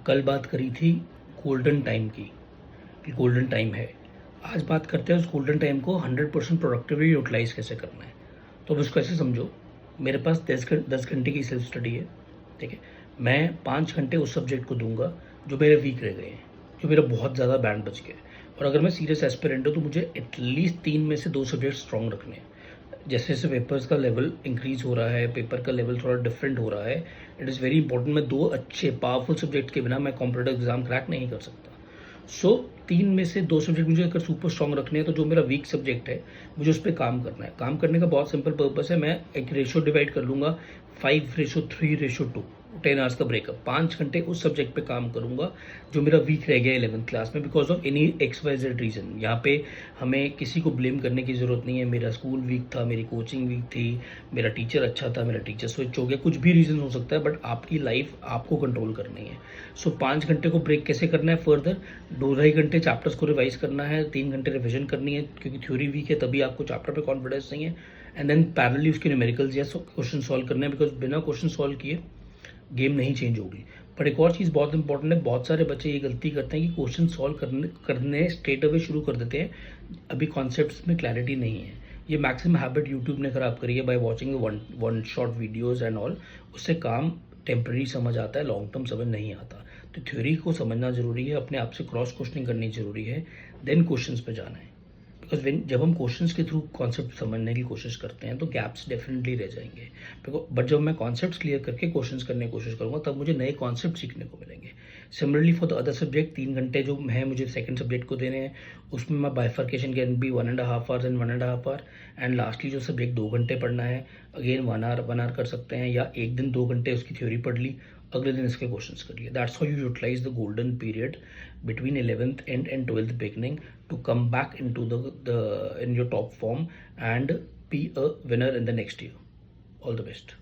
कल बात करी थी गोल्डन टाइम की, कि गोल्डन टाइम है। आज बात करते हैं उस गोल्डन टाइम को 100% प्रोडक्टिवली यूटिलाइज कैसे करना है। तो अब उसको ऐसे समझो, मेरे पास 10 घंटे की सेल्फ स्टडी है, ठीक है। मैं 5 घंटे उस सब्जेक्ट को दूंगा जो मेरे वीक रह गए हैं, जो मेरा बहुत ज़्यादा बैंड बच गया है। और अगर मैं सीरियस एस्पिरेंट हूँ तो मुझे एटलीस्ट 3 में से 2 सब्जेक्ट स्ट्रॉन्ग रखने हैं। जैसे जैसे पेपर्स का लेवल इंक्रीज हो रहा है, पेपर का लेवल थोड़ा डिफरेंट हो रहा है, इट इज़ वेरी इंपॉर्टेंट। मैं 2 अच्छे पावरफुल सब्जेक्ट के बिना मैं कॉम्पिटेटिव एग्जाम क्रैक नहीं कर सकता। सो 3 में से 2 सब्जेक्ट मुझे अगर सुपर स्ट्रॉन्ग रखने हैं, तो जो मेरा वीक सब्जेक्ट है मुझे उस पर काम करना है। काम करने का बहुत सिंपल पर्पस है, मैं एक रेशो डिवाइड कर लूँगा 5:3:2, 10 आवर्स का ब्रेकअप। 5 घंटे उस सब्जेक्ट पे काम करूंगा जो मेरा वीक रह गया 11th क्लास में, because of any XYZ reason. यहाँ पे हमें किसी को ब्लेम करने की ज़रूरत नहीं है। मेरा स्कूल वीक था, मेरी कोचिंग वीक थी, मेरा टीचर अच्छा था, मेरा टीचर स्विच हो गया, कुछ भी रीज़न हो सकता है, बट आपकी लाइफ आपको कंट्रोल करनी है। सो 5 घंटे को ब्रेक कैसे करना है फर्दर, 2-2.5 घंटे चैप्टर्स को रिवाइज करना है, 3 घंटे रिविजन करनी है, क्योंकि थ्योरी वीक है तभी आपको चैप्टर पे कॉन्फिडेंस नहीं है। एंड देन पैरेलली उसके न्यूमेरिकल्स या क्वेश्चन सॉल्व करने हैं, बिकॉज बिना क्वेश्चन सॉल्व किए गेम नहीं चेंज होगी। पर एक और चीज़ बहुत इंपॉर्टेंट है, बहुत सारे बच्चे ये गलती करते हैं कि क्वेश्चन सॉल्व करने स्ट्रेट अवे शुरू कर देते हैं, अभी कॉन्सेप्ट्स में क्लैरिटी नहीं है। ये मैक्सिमम हैबिट यूट्यूब ने खराब करी है by watching one shot videos and all. उससे काम टेम्प्रेरी समझ आता है, लॉन्ग टर्म समझ नहीं आता। तो थ्योरी को समझना जरूरी है, अपने आप से क्रॉस क्वेश्चनिंग करनी जरूरी है, देन क्वेश्चंस पे जाना है। बिकॉज जब हम क्वेश्चंस के थ्रू कॉन्सेप्ट समझने की कोशिश करते हैं तो गैप्स डेफिनेटली रह जाएंगे। बट जब मैं कॉन्सेप्ट्स क्लियर करके क्वेश्चंस करने की कोशिश करूंगा तब मुझे नए कॉन्सेप्ट सीखने को मिलेंगे। Similarly for the other subject, 3 घंटे जो है मुझे सेकंड सब्जेक्ट को देने हैं, उसमें मैं bifurcation can be 1.5 hours and 1.5 hour. And lastly जो सब्जेक्ट 2 घंटे पढ़ना है, अगेन 1 आवर कर सकते हैं, या एक दिन 2 घंटे उसकी थ्योरी पढ़ ली, अगले दिन इसके क्वेश्चंस कर लिए। That's how you utilize the golden period between 11th end and 12th beginning to come back into the in your top form and be a winner in the next year. All the best.